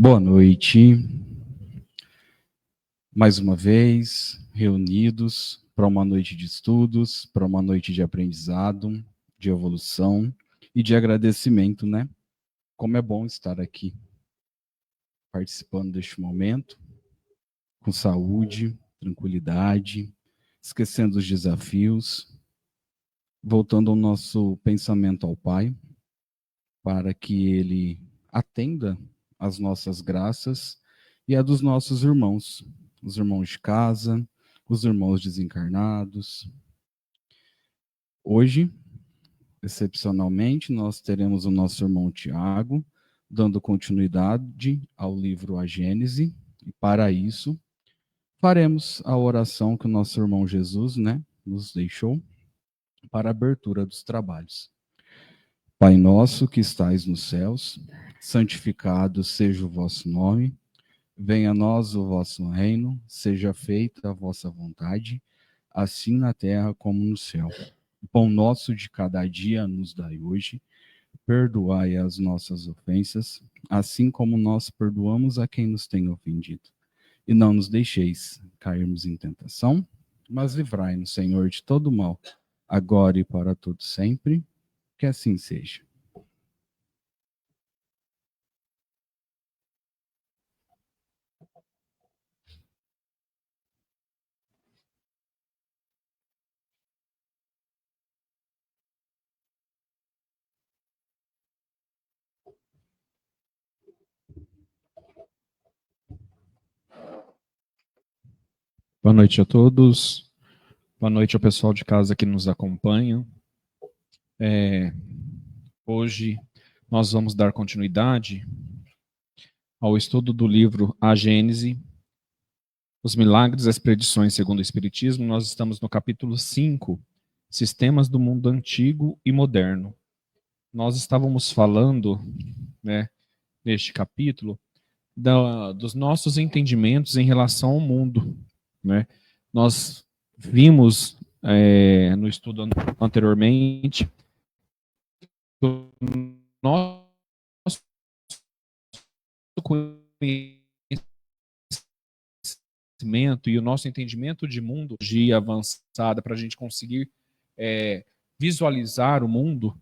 Boa noite. Mais uma vez, reunidos para uma noite de estudos, para uma noite de aprendizado, de evolução e de agradecimento, né? Como é bom estar aqui, participando deste momento, com saúde, tranquilidade, esquecendo os desafios, voltando ao nosso pensamento ao Pai, para que Ele atenda às nossas graças e a dos nossos irmãos, os irmãos de casa, os irmãos desencarnados. Hoje, excepcionalmente, nós teremos o nosso irmão Tiago, dando continuidade ao livro A Gênese, e para isso, faremos a oração que o nosso irmão Jesus, nos deixou, para a abertura dos trabalhos. Pai nosso que estais nos céus, santificado seja o vosso nome, venha a nós o vosso reino, seja feita a vossa vontade, assim na terra como no céu. O pão nosso de cada dia nos dai hoje, perdoai as nossas ofensas, assim como nós perdoamos a quem nos tem ofendido. E não nos deixeis cairmos em tentação, mas livrai-nos, Senhor, de todo mal, agora e para todo sempre, que assim seja. Boa noite a todos, boa noite ao pessoal de casa que nos acompanha. Hoje nós vamos dar continuidade ao estudo do livro A Gênese, Os Milagres e as Predições segundo o Espiritismo. Nós estamos no capítulo 5, Sistemas do Mundo Antigo e Moderno. Nós estávamos falando, neste capítulo, dos nossos entendimentos em relação ao mundo, Nós vimos no estudo anteriormente o nosso conhecimento e o nosso entendimento de mundo de avançada para a gente conseguir visualizar o mundo,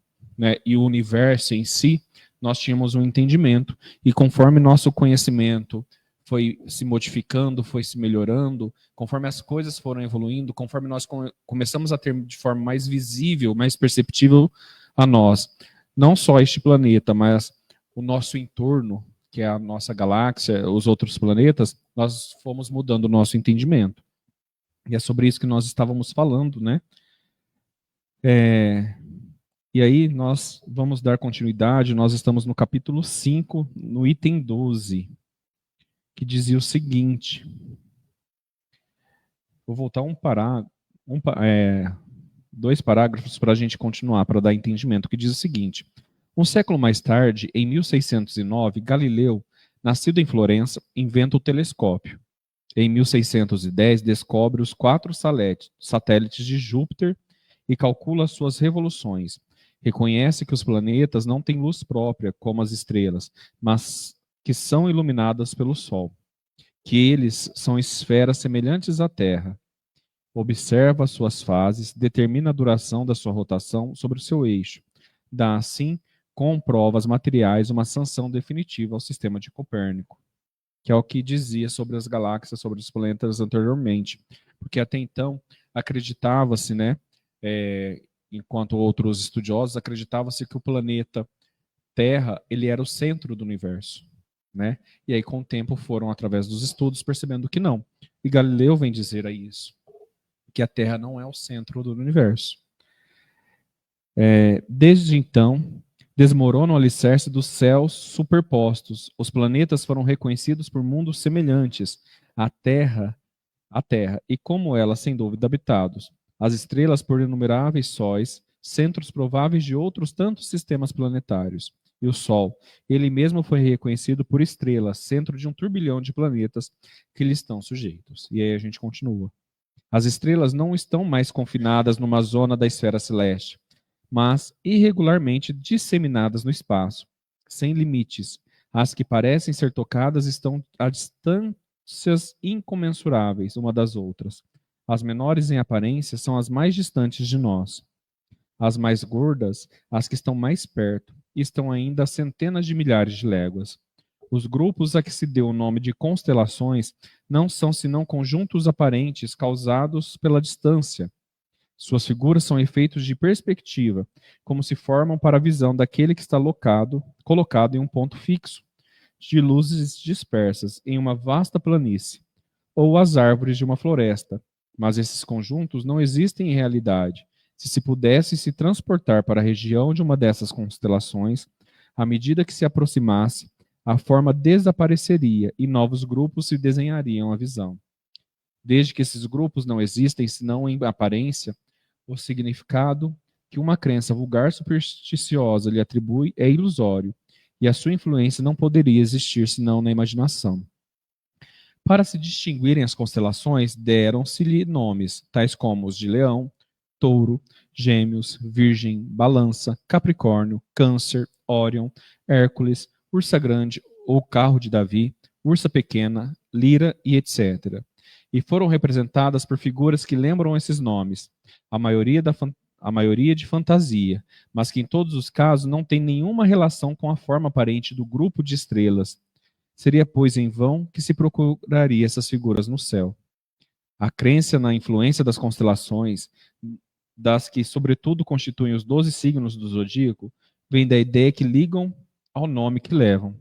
e o universo em si. Nós tínhamos um entendimento, e conforme nosso conhecimento foi se modificando, foi se melhorando, conforme as coisas foram evoluindo, conforme nós começamos a ter de forma mais visível, mais perceptível a nós, não só este planeta, mas o nosso entorno, que é a nossa galáxia, os outros planetas, nós fomos mudando o nosso entendimento. E é sobre isso que nós estávamos falando, E aí nós vamos dar continuidade, nós estamos no capítulo 5, no item 12, que dizia o seguinte. Vou voltar dois parágrafos para a gente continuar, para dar entendimento, que diz o seguinte. Um século mais tarde, em 1609, Galileu, nascido em Florença, inventa o telescópio. Em 1610, descobre os 4 satélites de Júpiter e calcula suas revoluções. Reconhece que os planetas não têm luz própria, como as estrelas, mas que são iluminadas pelo Sol, que eles são esferas semelhantes à Terra. Observa suas fases, determina a duração da sua rotação sobre o seu eixo. Dá, assim, com provas materiais, uma sanção definitiva ao sistema de Copérnico, que é o que dizia sobre as galáxias, sobre os planetas anteriormente. Porque até então acreditava-se, enquanto outros estudiosos, acreditava-se que o planeta Terra ele era o centro do universo. E aí, com o tempo, foram, através dos estudos, percebendo que não. E Galileu vem dizer isso, que a Terra não é o centro do universo. Desde então, desmorona o alicerce dos céus superpostos. Os planetas foram reconhecidos por mundos semelhantes à Terra, e como ela, sem dúvida, habitados. As estrelas por inumeráveis sóis, centros prováveis de outros tantos sistemas planetários. E o Sol, ele mesmo foi reconhecido por estrelas, centro de um turbilhão de planetas que lhe estão sujeitos. E aí a gente continua. As estrelas não estão mais confinadas numa zona da esfera celeste, mas irregularmente disseminadas no espaço, sem limites, As que parecem ser tocadas estão a distâncias incomensuráveis uma das outras. As menores em aparência são as mais distantes de nós. As mais gordas, as que estão mais perto, e estão ainda a centenas de milhares de léguas. Os grupos a que se deu o nome de constelações não são senão conjuntos aparentes causados pela distância. Suas figuras são efeitos de perspectiva, como se formam para a visão daquele que está colocado em um ponto fixo, de luzes dispersas em uma vasta planície, ou as árvores de uma floresta. Mas esses conjuntos não existem em realidade. Se se pudesse se transportar para a região de uma dessas constelações, à medida que se aproximasse, a forma desapareceria e novos grupos se desenhariam à visão. Desde que esses grupos não existem senão em aparência, o significado que uma crença vulgar supersticiosa lhe atribui é ilusório, e a sua influência não poderia existir senão na imaginação. Para se distinguirem as constelações, deram-se-lhe nomes, tais como os de Leão, Touro, Gêmeos, Virgem, Balança, Capricórnio, Câncer, Órion, Hércules, Ursa Grande ou Carro de Davi, Ursa Pequena, Lira e etc. E foram representadas por figuras que lembram esses nomes, a maioria de fantasia, mas que em todos os casos não tem nenhuma relação com a forma aparente do grupo de estrelas. Seria, pois, em vão que se procuraria essas figuras no céu. A crença na influência das constelações, das que, sobretudo, constituem os 12 signos do zodíaco, vem da ideia que ligam ao nome que levam.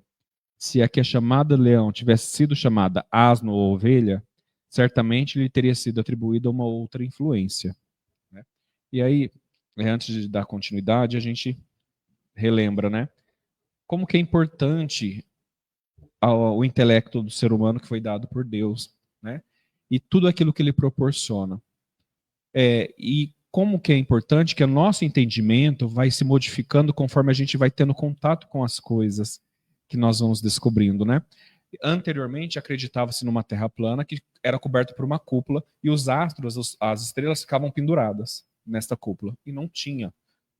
Se a que é chamada leão tivesse sido chamada asno ou ovelha, certamente lhe teria sido atribuída uma outra influência. Né? E aí, antes de dar continuidade, a gente relembra, né? Como que é importante o intelecto do ser humano que foi dado por Deus, né? E tudo aquilo que ele proporciona. E como que é importante que o nosso entendimento vai se modificando conforme a gente vai tendo contato com as coisas que nós vamos descobrindo, né? Anteriormente, acreditava-se numa terra plana que era coberta por uma cúpula e os astros, as estrelas ficavam penduradas nesta cúpula e não tinha,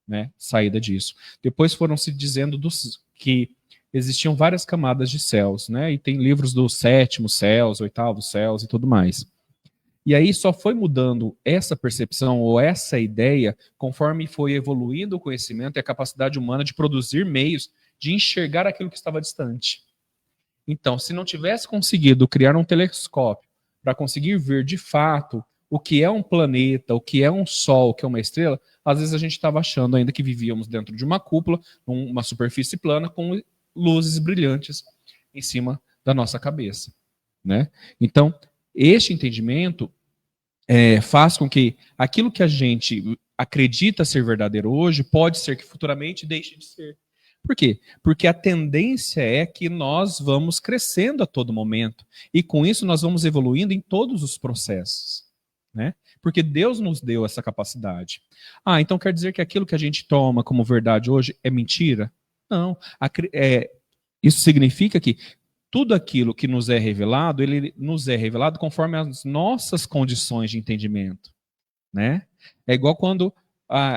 né, saída disso. Depois foram se dizendo que existiam várias camadas de céus, né? E tem livros dos 7º céus, 8º céus e tudo mais. E aí só foi mudando essa percepção ou essa ideia conforme foi evoluindo o conhecimento e a capacidade humana de produzir meios de enxergar aquilo que estava distante. Então, se não tivesse conseguido criar um telescópio para conseguir ver de fato o que é um planeta, o que é um sol, o que é uma estrela, às vezes a gente estava achando ainda que vivíamos dentro de uma cúpula, uma superfície plana com luzes brilhantes em cima da nossa cabeça, né? Então, este entendimento faz com que aquilo que a gente acredita ser verdadeiro hoje pode ser que futuramente deixe de ser. Por quê? Porque a tendência é que nós vamos crescendo a todo momento e com isso nós vamos evoluindo em todos os processos, né? Porque Deus nos deu essa capacidade. Então quer dizer que aquilo que a gente toma como verdade hoje é mentira? Não. Isso significa que tudo aquilo que nos é revelado, ele nos é revelado conforme as nossas condições de entendimento, né? É igual quando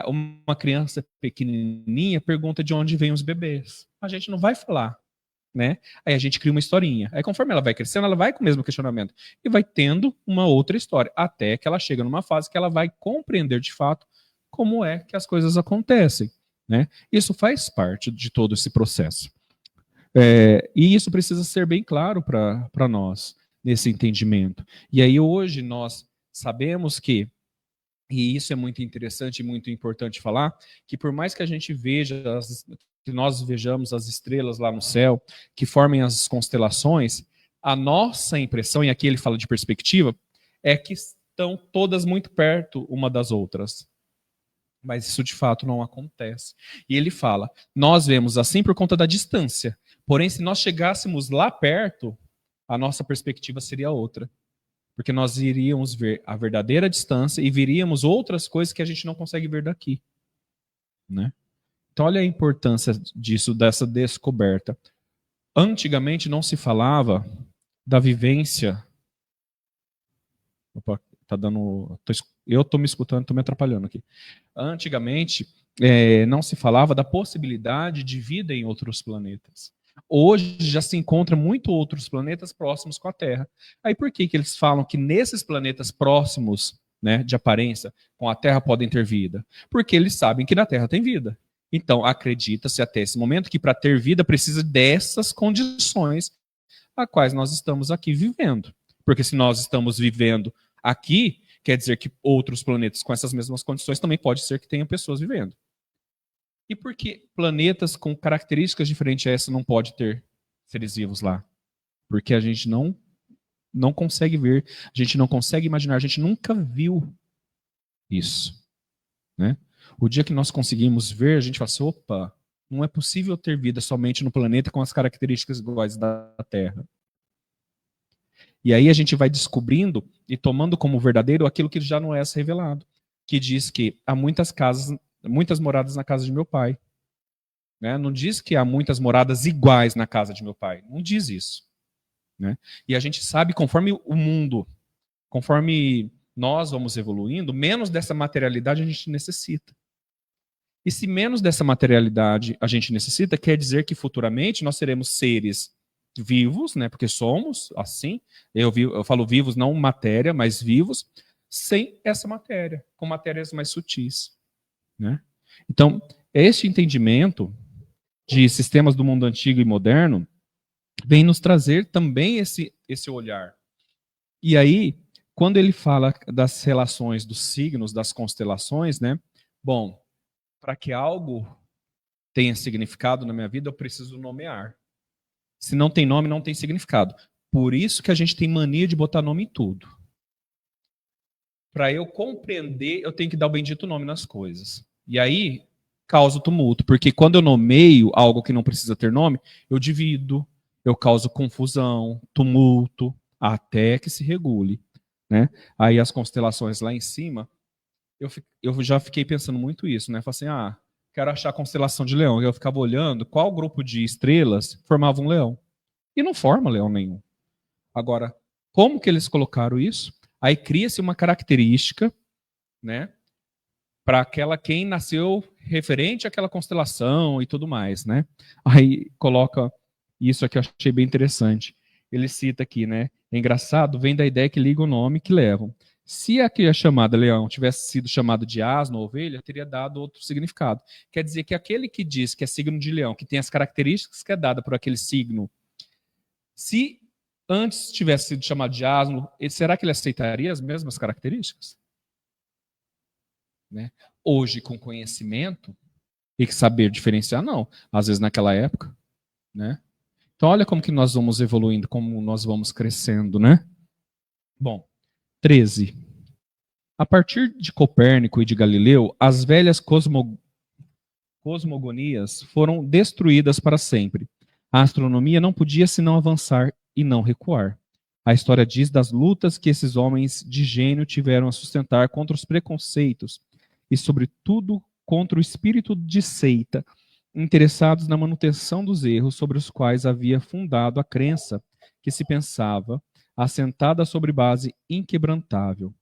uma criança pequenininha pergunta de onde vêm os bebês. A gente não vai falar, né? Aí a gente cria uma historinha. Aí conforme ela vai crescendo, ela vai com o mesmo questionamento e vai tendo uma outra história, até que ela chega numa fase que ela vai compreender de fato como é que as coisas acontecem, né? Isso faz parte de todo esse processo. E isso precisa ser bem claro para nós, nesse entendimento. E aí hoje nós sabemos que, e isso é muito interessante e muito importante falar, que por mais que a gente veja, que nós vejamos as estrelas lá no céu, que formem as constelações, a nossa impressão, e aqui ele fala de perspectiva, é que estão todas muito perto uma das outras. Mas isso de fato não acontece. E ele fala, nós vemos assim por conta da distância. Porém, se nós chegássemos lá perto, a nossa perspectiva seria outra. Porque nós iríamos ver a verdadeira distância e veríamos outras coisas que a gente não consegue ver daqui, né? Então, olha a importância disso, dessa descoberta. Antigamente não se falava da vivência. Opa, tá dando. Eu estou me escutando, estou me atrapalhando aqui. Antigamente não se falava da possibilidade de vida em outros planetas. Hoje já se encontra muito outros planetas próximos com a Terra. Aí por que que eles falam que nesses planetas próximos, né, de aparência, com a Terra podem ter vida? Porque eles sabem que na Terra tem vida. Então, acredita-se até esse momento que para ter vida precisa dessas condições a quais nós estamos aqui vivendo. Porque se nós estamos vivendo aqui, quer dizer que outros planetas com essas mesmas condições também pode ser que tenham pessoas vivendo. E por que planetas com características diferentes a essa não pode ter seres vivos lá? Porque a gente não consegue ver, a gente não consegue imaginar, a gente nunca viu isso, né? O dia que nós conseguimos ver, a gente fala assim, opa, não é possível ter vida somente no planeta com as características iguais da Terra. E aí a gente vai descobrindo e tomando como verdadeiro aquilo que já não é revelado, que diz que há muitas casas, muitas moradas na casa de meu pai. Né? Não diz que há muitas moradas iguais na casa de meu pai. Não diz isso. Né? E a gente sabe, conforme o mundo, conforme nós vamos evoluindo, menos dessa materialidade a gente necessita. E se menos dessa materialidade a gente necessita, quer dizer que futuramente nós seremos seres vivos, né? Porque somos assim. Eu falo vivos, não matéria, mas vivos, sem essa matéria, com matérias mais sutis. Né? Então, este entendimento de sistemas do mundo antigo e moderno vem nos trazer também esse olhar. E aí, quando ele fala das relações dos signos, das constelações, né? Bom, para que algo tenha significado na minha vida, eu preciso nomear. Se não tem nome, não tem significado. Por isso que a gente tem mania de botar nome em tudo. Para eu compreender, eu tenho que dar o bendito nome nas coisas. E aí, causa tumulto. Porque quando eu nomeio algo que não precisa ter nome, eu divido, eu causo confusão, tumulto, até que se regule. Né? Aí as constelações lá em cima, eu já fiquei pensando muito isso. Né? Falei assim, quero achar a constelação de leão. E eu ficava olhando qual grupo de estrelas formava um leão. E não forma leão nenhum. Agora, como que eles colocaram isso? Aí cria-se uma característica, né, para quem nasceu referente àquela constelação e tudo mais, né? Aí coloca isso aqui, eu achei bem interessante. Ele cita aqui, né? É engraçado, vem da ideia que liga o nome que levam. Se aqui a chamada leão tivesse sido chamado de asno ou ovelha, teria dado outro significado. Quer dizer que aquele que diz que é signo de leão, que tem as características que é dada por aquele signo, se antes tivesse sido chamado de asno, será que ele aceitaria as mesmas características? Né? Hoje, com conhecimento e saber diferenciar, não. Às vezes, naquela época. Né? Então, olha como que nós vamos evoluindo, como nós vamos crescendo. Né? Bom, 13. A partir de Copérnico e de Galileu, as velhas cosmogonias foram destruídas para sempre. A astronomia não podia senão avançar e não recuar. A história diz das lutas que esses homens de gênio tiveram a sustentar contra os preconceitos e, sobretudo, contra o espírito de seita, interessados na manutenção dos erros sobre os quais havia fundado a crença que se pensava, assentada sobre base inquebrantável.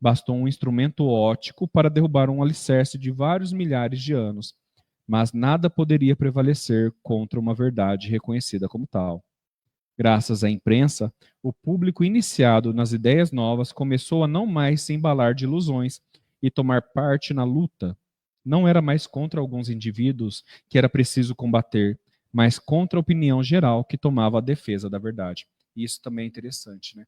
Bastou um instrumento óptico para derrubar um alicerce de vários milhares de anos, mas nada poderia prevalecer contra uma verdade reconhecida como tal. Graças à imprensa, o público iniciado nas ideias novas começou a não mais se embalar de ilusões e tomar parte na luta. Não era mais contra alguns indivíduos que era preciso combater, mas contra a opinião geral que tomava a defesa da verdade. E isso também é interessante, né?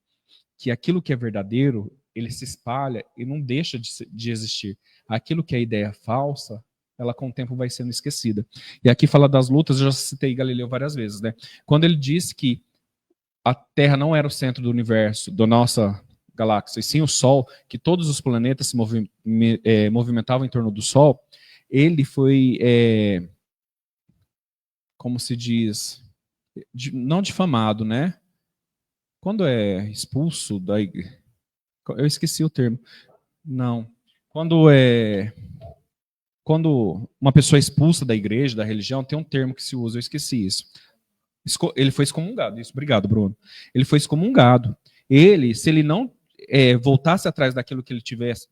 Que aquilo que é verdadeiro, ele se espalha e não deixa de existir. Aquilo que é ideia falsa, ela com o tempo vai sendo esquecida. E aqui fala das lutas, eu já citei Galileu várias vezes, né? Quando ele disse que a Terra não era o centro do universo, da nossa galáxia, e sim o Sol, que todos os planetas se movimentavam em torno do Sol, ele foi, como se diz, não difamado, né? Quando é expulso da igreja, eu esqueci o termo. Não. Quando uma pessoa é expulsa da igreja, da religião, tem um termo que se usa, eu esqueci isso. Ele foi excomungado. Isso, obrigado, Bruno. Ele foi excomungado. Se ele não voltasse atrás daquilo que ele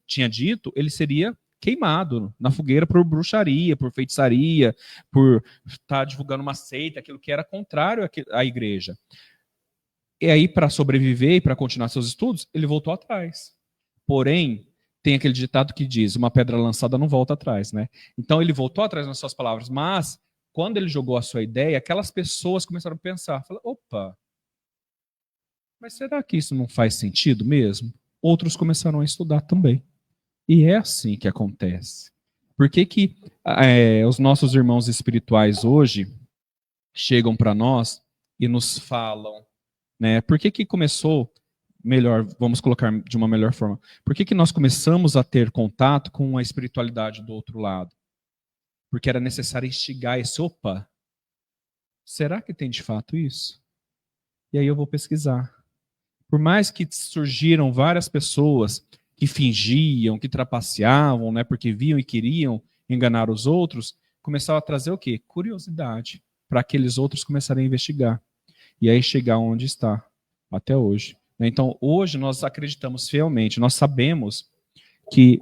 tinha dito, ele seria queimado na fogueira por bruxaria, por feitiçaria, por estar divulgando uma seita, aquilo que era contrário à igreja. E aí, para sobreviver e para continuar seus estudos, ele voltou atrás. Porém, tem aquele ditado que diz, uma pedra lançada não volta atrás, né? Então, ele voltou atrás nas suas palavras, mas quando ele jogou a sua ideia, aquelas pessoas começaram a pensar, falaram, opa, mas será que isso não faz sentido mesmo? Outros começaram a estudar também. E é assim que acontece. Por que que os nossos irmãos espirituais hoje chegam para nós e nos falam, né? Por que que começou, melhor, vamos colocar de uma melhor forma, por que que nós começamos a ter contato com a espiritualidade do outro lado? Porque era necessário instigar esse, opa, será que tem de fato isso? E aí eu vou pesquisar. Por mais que surgiram várias pessoas que fingiam, que trapaceavam, né, porque viam e queriam enganar os outros, começavam a trazer o quê? Curiosidade, para aqueles outros começarem a investigar. E aí chegar onde está, até hoje. Então, hoje nós acreditamos fielmente, nós sabemos que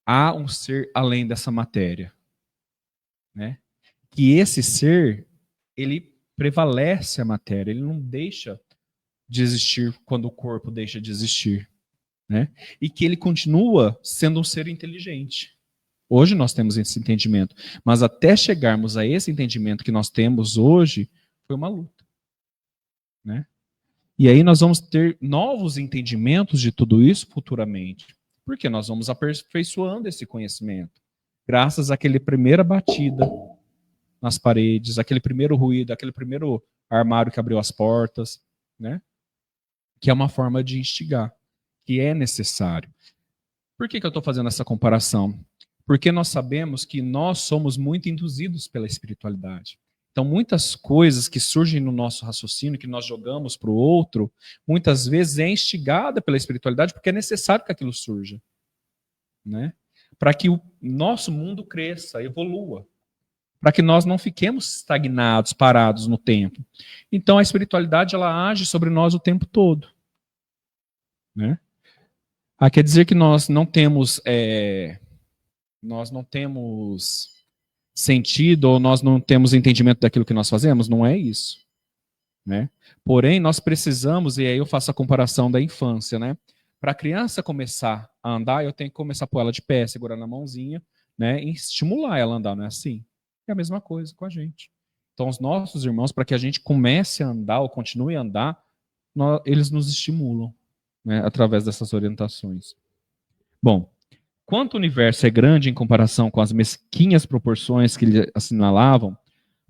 há um ser além dessa matéria. Né? Que esse ser, ele prevalece a matéria, ele não deixa de existir quando o corpo deixa de existir, né? E que ele continua sendo um ser inteligente. Hoje nós temos esse entendimento, mas até chegarmos a esse entendimento que nós temos hoje, foi uma luta, né? E aí nós vamos ter novos entendimentos de tudo isso futuramente, porque nós vamos aperfeiçoando esse conhecimento, graças àquela primeira batida nas paredes, aquele primeiro ruído, aquele primeiro armário que abriu as portas, né? Que é uma forma de instigar, que é necessário. Por que eu estou fazendo essa comparação? Porque nós sabemos que nós somos muito induzidos pela espiritualidade. Então, muitas coisas que surgem no nosso raciocínio, que nós jogamos para o outro, muitas vezes é instigada pela espiritualidade, porque é necessário que aquilo surja, né? Para que o nosso mundo cresça, evolua. Para que nós não fiquemos estagnados, parados no tempo. Então a espiritualidade ela age sobre nós o tempo todo, né? Quer dizer que nós não temos sentido ou nós não temos entendimento daquilo que nós fazemos? Não é isso, né? Porém nós precisamos, e aí eu faço a comparação da infância, né? Para a criança começar a andar, eu tenho que começar a pôr ela de pé, segurar na mãozinha, né? E estimular ela a andar, não é assim? É a mesma coisa com a gente. Então, os nossos irmãos, para que a gente comece a andar ou continue a andar, eles nos estimulam, né, através dessas orientações. Bom, quanto o universo é grande em comparação com as mesquinhas proporções que lhe assinalavam,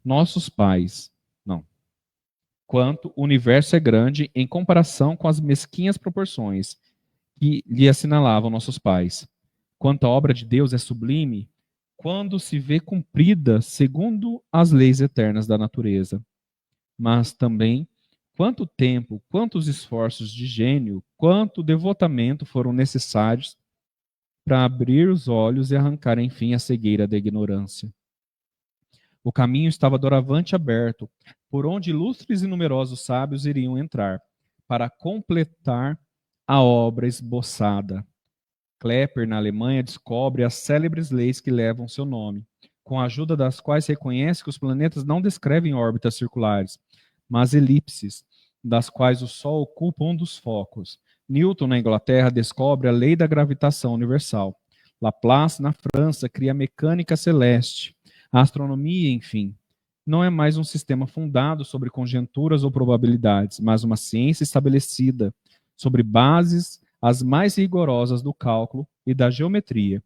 nossos pais, não. Quanto o universo é grande em comparação com as mesquinhas proporções que lhe assinalavam nossos pais. Quanto a obra de Deus é sublime, quando se vê cumprida segundo as leis eternas da natureza. Mas também, quanto tempo, quantos esforços de gênio, quanto devotamento foram necessários para abrir os olhos e arrancar, enfim, a cegueira da ignorância. O caminho estava doravante aberto, por onde ilustres e numerosos sábios iriam entrar, para completar a obra esboçada. Kepler, na Alemanha, descobre as célebres leis que levam seu nome, com a ajuda das quais reconhece que os planetas não descrevem órbitas circulares, mas elipses, das quais o Sol ocupa um dos focos. Newton, na Inglaterra, descobre a lei da gravitação universal. Laplace, na França, cria a mecânica celeste. A astronomia, enfim, não é mais um sistema fundado sobre conjecturas ou probabilidades, mas uma ciência estabelecida sobre bases as mais rigorosas do cálculo e da geometria.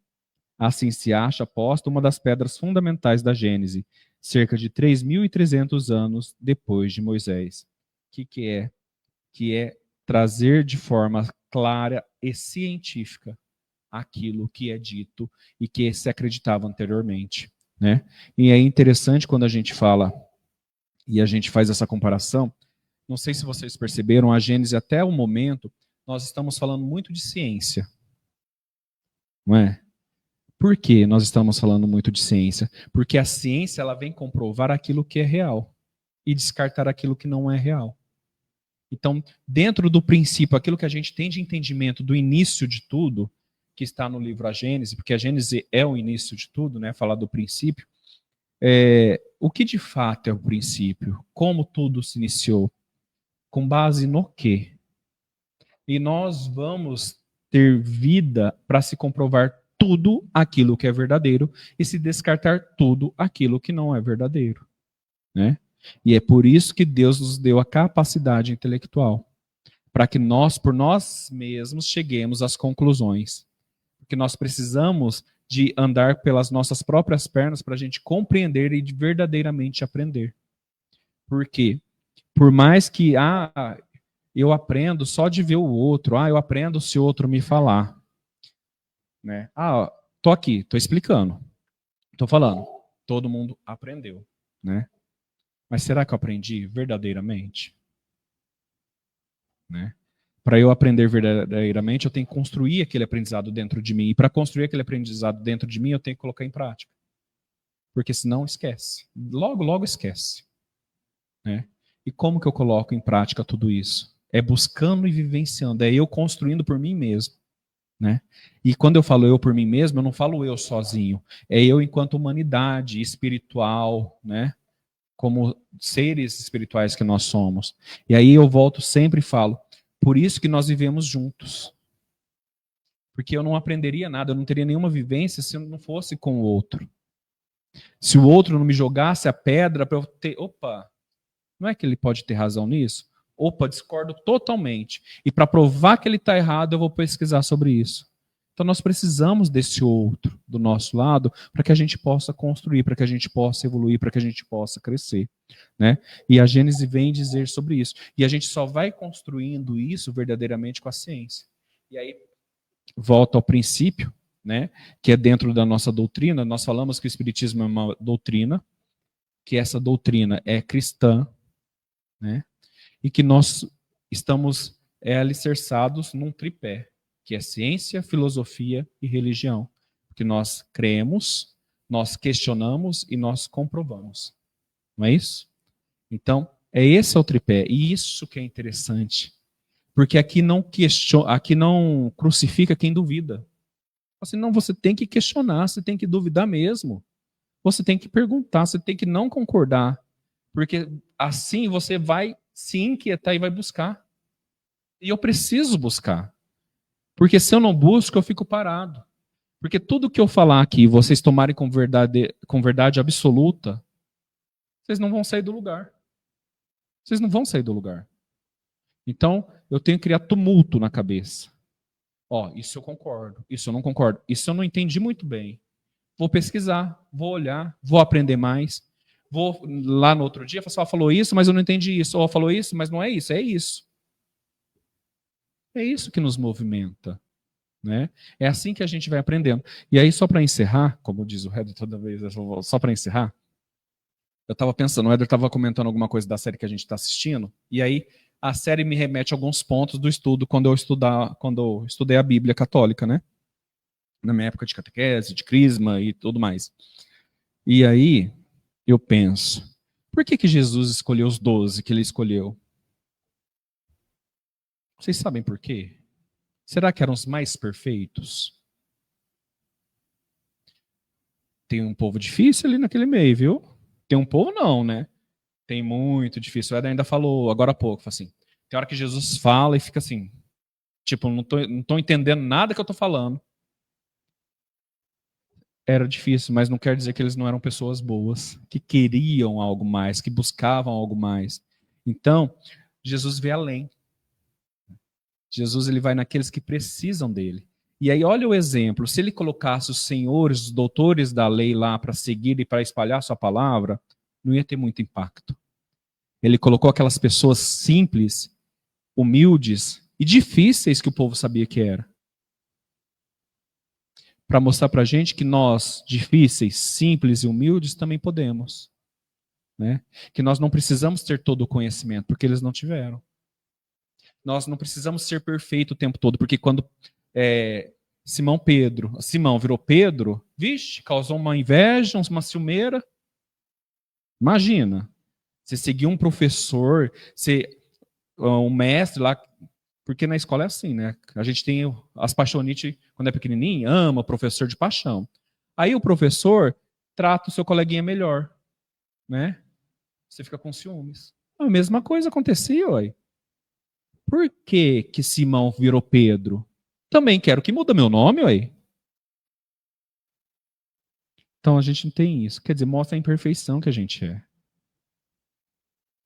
Assim se acha posta uma das pedras fundamentais da Gênese, cerca de 3.300 anos depois de Moisés. Que é? Que é trazer de forma clara e científica aquilo que é dito e que se acreditava anteriormente, né? E é interessante quando a gente fala e a gente faz essa comparação. Não sei se vocês perceberam, a Gênese até o momento nós estamos falando muito de ciência, não é? Por que nós estamos falando muito de ciência? Porque a ciência ela vem comprovar aquilo que é real e descartar aquilo que não é real. Então, dentro do princípio, aquilo que a gente tem de entendimento do início de tudo, que está no livro A Gênese, porque a Gênese é o início de tudo, né? Falar do princípio. O que de fato é o princípio? Como tudo se iniciou? Com base no quê? E nós vamos ter vida para se comprovar tudo aquilo que é verdadeiro e se descartar tudo aquilo que não é verdadeiro, né? E é por isso que Deus nos deu a capacidade intelectual, para que nós, por nós mesmos, cheguemos às conclusões. Porque nós precisamos de andar pelas nossas próprias pernas para a gente compreender e verdadeiramente aprender. Por quê? Por mais que eu aprendo só de ver o outro, eu aprendo se o outro me falar. Né? Tô aqui, tô explicando, tô falando. Todo mundo aprendeu, né? Mas será que eu aprendi verdadeiramente? Né? Para eu aprender verdadeiramente, eu tenho que construir aquele aprendizado dentro de mim. E para construir aquele aprendizado dentro de mim, eu tenho que colocar em prática. Porque senão esquece. Logo, logo esquece. Né? E como que eu coloco em prática tudo isso? É buscando e vivenciando. É eu construindo por mim mesmo. Né? E quando eu falo eu por mim mesmo, eu não falo eu sozinho. É eu enquanto humanidade espiritual, né? Como seres espirituais que nós somos. E aí eu volto sempre e falo, por isso que nós vivemos juntos. Porque eu não aprenderia nada, eu não teria nenhuma vivência se eu não fosse com o outro. Se o outro não me jogasse a pedra para eu ter... Opa, não é que ele pode ter razão nisso? Opa, discordo totalmente. E para provar que ele está errado, eu vou pesquisar sobre isso. Então nós precisamos desse outro do nosso lado para que a gente possa construir, para que a gente possa evoluir, para que a gente possa crescer. Né? E a Gênese vem dizer sobre isso. E a gente só vai construindo isso verdadeiramente com a ciência. E aí volta ao princípio, né, que é dentro da nossa doutrina. Nós falamos que o Espiritismo é uma doutrina, que essa doutrina é cristã, né? E que nós estamos alicerçados num tripé, que é ciência, filosofia e religião. Que nós cremos, nós questionamos e nós comprovamos. Não é isso? Então, esse é o tripé. E isso que é interessante. Porque aqui não crucifica quem duvida. Assim, não, você tem que questionar, você tem que duvidar mesmo. Você tem que perguntar, você tem que não concordar. Porque assim você vai se inquietar e vai buscar. E eu preciso buscar. Porque se eu não busco, eu fico parado. Porque tudo que eu falar aqui, vocês tomarem com verdade absoluta, vocês não vão sair do lugar. Vocês não vão sair do lugar. Então, eu tenho que criar tumulto na cabeça. Isso eu concordo, isso eu não concordo, isso eu não entendi muito bem. Vou pesquisar, vou olhar, vou aprender mais. Vou lá no outro dia, falou isso, mas eu não entendi isso. Ou falou isso, mas não é isso, é isso. É isso que nos movimenta. Né? É assim que a gente vai aprendendo. E aí, só para encerrar, como diz o Éder toda vez, só para encerrar, eu estava pensando, o Éder estava comentando alguma coisa da série que a gente está assistindo, e aí a série me remete a alguns pontos do estudo quando eu estudei a Bíblia católica, né? Na minha época de catequese, de crisma e tudo mais. E aí eu penso, por que Jesus escolheu os 12 que ele escolheu? Vocês sabem por quê? Será que eram os mais perfeitos? Tem um povo difícil ali naquele meio, viu? Tem um povo não, né? Tem muito difícil. O Éder ainda falou agora há pouco, assim, tem hora que Jesus fala e fica assim, tipo, não tô entendendo nada que eu tô falando. Era difícil, mas não quer dizer que eles não eram pessoas boas, que queriam algo mais, que buscavam algo mais. Então, Jesus vê além. Jesus ele vai naqueles que precisam dele. E aí olha o exemplo, se ele colocasse os senhores, os doutores da lei lá para seguir e para espalhar sua palavra, não ia ter muito impacto. Ele colocou aquelas pessoas simples, humildes e difíceis que o povo sabia que era. Para mostrar para a gente que nós, difíceis, simples e humildes, também podemos. Né? Que nós não precisamos ter todo o conhecimento, porque eles não tiveram. Nós não precisamos ser perfeito o tempo todo, porque quando Simão virou Pedro, vixe, causou uma inveja, uma ciumeira. Imagina, você seguir um professor, um mestre lá Porque na escola é assim, né? A gente tem as paixonites, quando é pequenininho, ama o professor de paixão. Aí o professor trata o seu coleguinha melhor, né? Você fica com ciúmes. A mesma coisa acontecia, ué. Por que que Simão virou Pedro? Também quero que muda meu nome, ué. Então a gente não tem isso. Quer dizer, mostra a imperfeição que a gente é.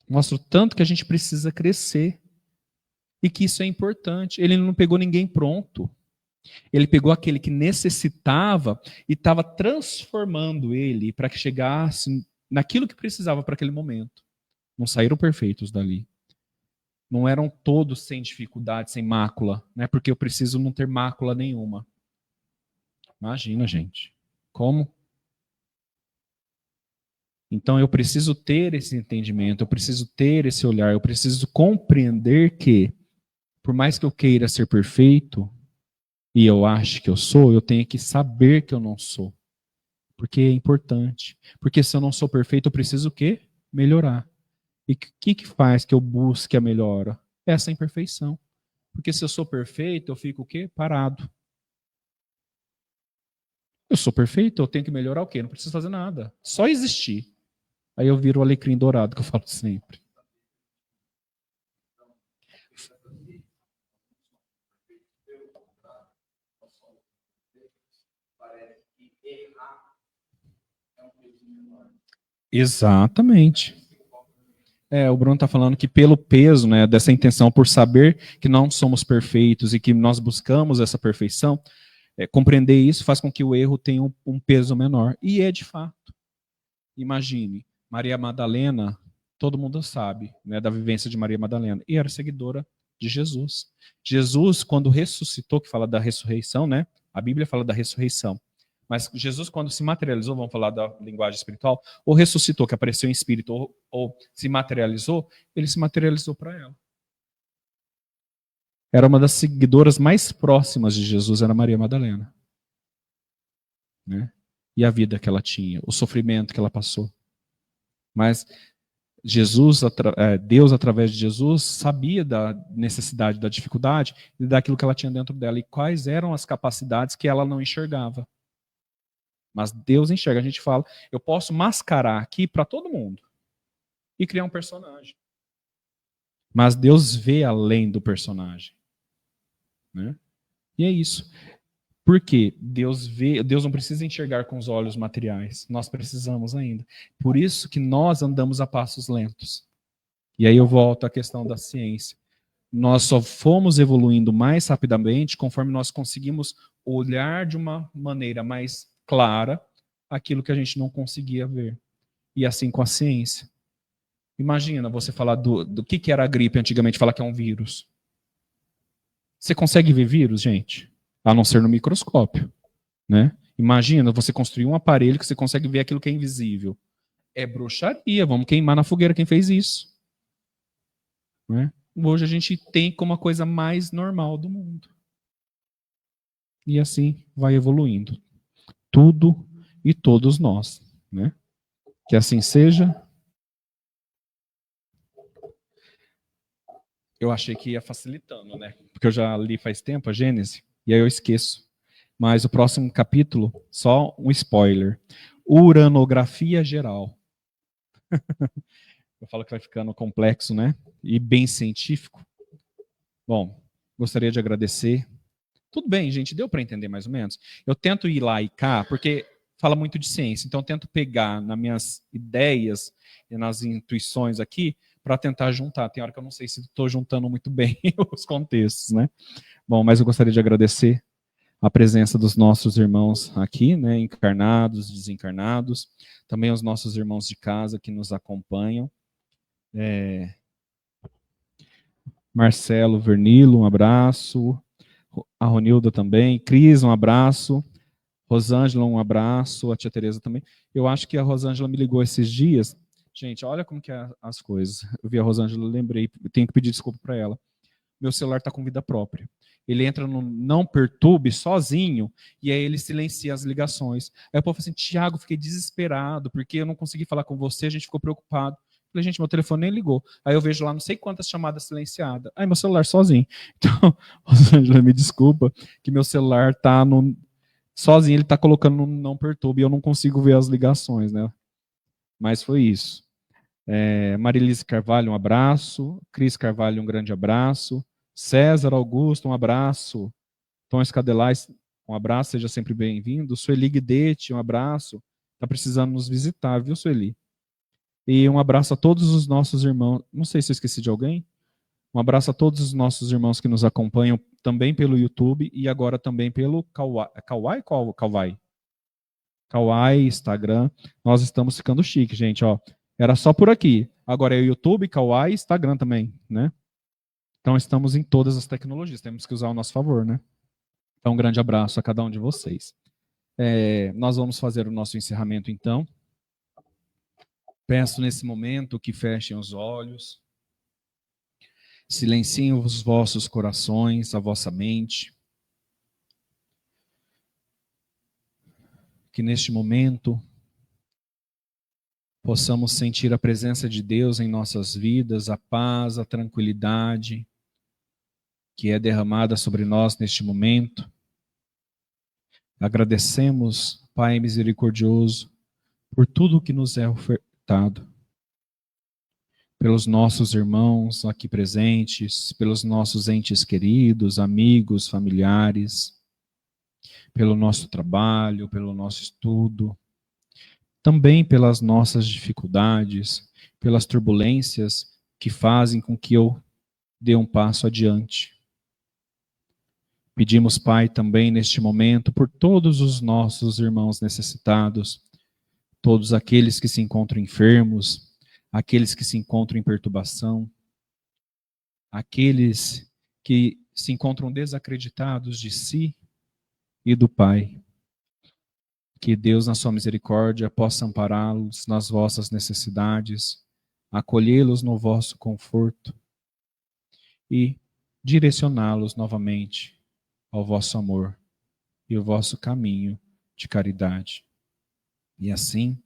Mostra o tanto que a gente precisa crescer. E que isso é importante. Ele não pegou ninguém pronto. Ele pegou aquele que necessitava e estava transformando ele para que chegasse naquilo que precisava para aquele momento. Não saíram perfeitos dali. Não eram todos sem dificuldade, sem mácula, né? Porque eu preciso não ter mácula nenhuma. Imagina, gente. Como? Então eu preciso ter esse entendimento, eu preciso ter esse olhar, eu preciso compreender que, por mais que eu queira ser perfeito, e eu acho que eu sou, eu tenho que saber que eu não sou. Porque é importante. Porque se eu não sou perfeito, eu preciso o quê? Melhorar. E o que faz que eu busque a melhora? Essa imperfeição. Porque se eu sou perfeito, eu fico o quê? Parado. Eu sou perfeito, eu tenho que melhorar o quê? Não preciso fazer nada. Só existir. Aí eu viro o alecrim dourado, que eu falo sempre. Exatamente. O Bruno está falando que pelo peso, né, dessa intenção, por saber que não somos perfeitos e que nós buscamos essa perfeição, compreender isso faz com que o erro tenha um peso menor. E é de fato. Imagine, Maria Madalena, todo mundo sabe, né, da vivência de Maria Madalena, e era seguidora de Jesus. Jesus, quando ressuscitou, que fala da ressurreição, né, a Bíblia fala da ressurreição, mas Jesus, quando se materializou, vamos falar da linguagem espiritual, ou ressuscitou, que apareceu em espírito, ou se materializou, ele se materializou para ela. Era uma das seguidoras mais próximas de Jesus, era Maria Madalena. Né? E a vida que ela tinha, o sofrimento que ela passou. Mas Jesus, Deus, através de Jesus, sabia da necessidade, da dificuldade e daquilo que ela tinha dentro dela e quais eram as capacidades que ela não enxergava. Mas Deus enxerga. A gente fala, eu posso mascarar aqui para todo mundo e criar um personagem. Mas Deus vê além do personagem. Né? E é isso. Por quê? Deus não precisa enxergar com os olhos materiais. Nós precisamos ainda. Por isso que nós andamos a passos lentos. E aí eu volto à questão da ciência. Nós só fomos evoluindo mais rapidamente conforme nós conseguimos olhar de uma maneira mais clara aquilo que a gente não conseguia ver. E assim com a ciência. Imagina você falar do que era a gripe antigamente, falar que é um vírus. Você consegue ver vírus, gente? A não ser no microscópio. Né? Imagina você construir um aparelho que você consegue ver aquilo que é invisível. É bruxaria, vamos queimar na fogueira quem fez isso. Né? Hoje a gente tem como a coisa mais normal do mundo. E assim vai evoluindo. Tudo e todos nós. Né? Que assim seja. Eu achei que ia facilitando, né? Porque eu já li faz tempo a Gênesis, e aí eu esqueço. Mas o próximo capítulo, só um spoiler. Uranografia geral. Eu falo que vai ficando complexo, né? E bem científico. Bom, gostaria de agradecer. Tudo bem, gente, deu para entender mais ou menos? Eu tento ir lá e cá, porque fala muito de ciência, então eu tento pegar nas minhas ideias e nas intuições aqui para tentar juntar. Tem hora que eu não sei se estou juntando muito bem os contextos, né? Bom, mas eu gostaria de agradecer a presença dos nossos irmãos aqui, né, encarnados, desencarnados, também os nossos irmãos de casa que nos acompanham. Marcelo Vernilo, um abraço. A Ronilda também. Cris, um abraço. Rosângela, um abraço. A tia Tereza também. Eu acho que a Rosângela me ligou esses dias. Gente, olha como que é as coisas. Eu vi a Rosângela, lembrei. Tenho que pedir desculpa para ela. Meu celular está com vida própria. Ele entra no não perturbe sozinho e aí ele silencia as ligações. Aí o povo fala assim, Tiago, fiquei desesperado porque eu não consegui falar com você, a gente ficou preocupado. Falei, gente, meu telefone nem ligou. Aí eu vejo lá não sei quantas chamadas silenciadas. Aí meu celular sozinho. Então, Rosângela, me desculpa que meu celular tá no... sozinho, ele tá colocando no não perturbe e eu não consigo ver as ligações, né? Mas foi isso. Marilise Carvalho, um abraço. Cris Carvalho, um grande abraço. César Augusto, um abraço. Tom Escadelais, um abraço, seja sempre bem-vindo. Sueli Guidetti, um abraço. Está precisando nos visitar, viu, Sueli? E um abraço a todos os nossos irmãos. Não sei se eu esqueci de alguém. Um abraço a todos os nossos irmãos que nos acompanham também pelo YouTube e agora também pelo Kawai, Instagram. Nós estamos ficando chique, gente, ó. Era só por aqui. Agora é o YouTube, Kawai e Instagram também, né? Então estamos em todas as tecnologias. Temos que usar ao nosso favor, né? Então um grande abraço a cada um de vocês. Nós vamos fazer o nosso encerramento, então. Peço nesse momento que fechem os olhos, silenciem os vossos corações, a vossa mente. Que neste momento possamos sentir a presença de Deus em nossas vidas, a paz, a tranquilidade que é derramada sobre nós neste momento. Agradecemos, Pai misericordioso, por tudo que nos é ofertado, pelos nossos irmãos aqui presentes, pelos nossos entes queridos, amigos, familiares, pelo nosso trabalho, pelo nosso estudo, também pelas nossas dificuldades, pelas turbulências que fazem com que eu dê um passo adiante. Pedimos, Pai, também neste momento por todos os nossos irmãos necessitados, todos aqueles que se encontram enfermos, aqueles que se encontram em perturbação, aqueles que se encontram desacreditados de si e do Pai. Que Deus, na sua misericórdia, possa ampará-los nas vossas necessidades, acolhê-los no vosso conforto e direcioná-los novamente ao vosso amor e o vosso caminho de caridade. E assim,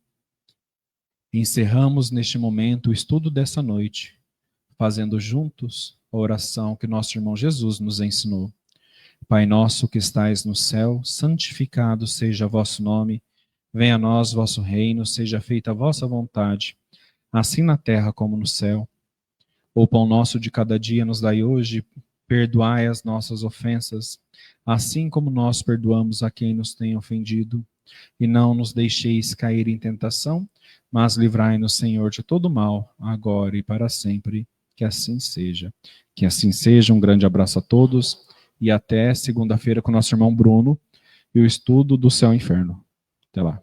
encerramos neste momento o estudo dessa noite, fazendo juntos a oração que nosso irmão Jesus nos ensinou. Pai nosso que estais no céu, santificado seja vosso nome, venha a nós vosso reino, seja feita a vossa vontade, assim na terra como no céu. O pão nosso de cada dia nos dai hoje, perdoai as nossas ofensas, assim como nós perdoamos a quem nos tem ofendido. E não nos deixeis cair em tentação, mas livrai-nos, Senhor, de todo mal, agora e para sempre. Que assim seja. Que assim seja. Um grande abraço a todos e até segunda-feira com o nosso irmão Bruno e o estudo do Céu e Inferno. Até lá.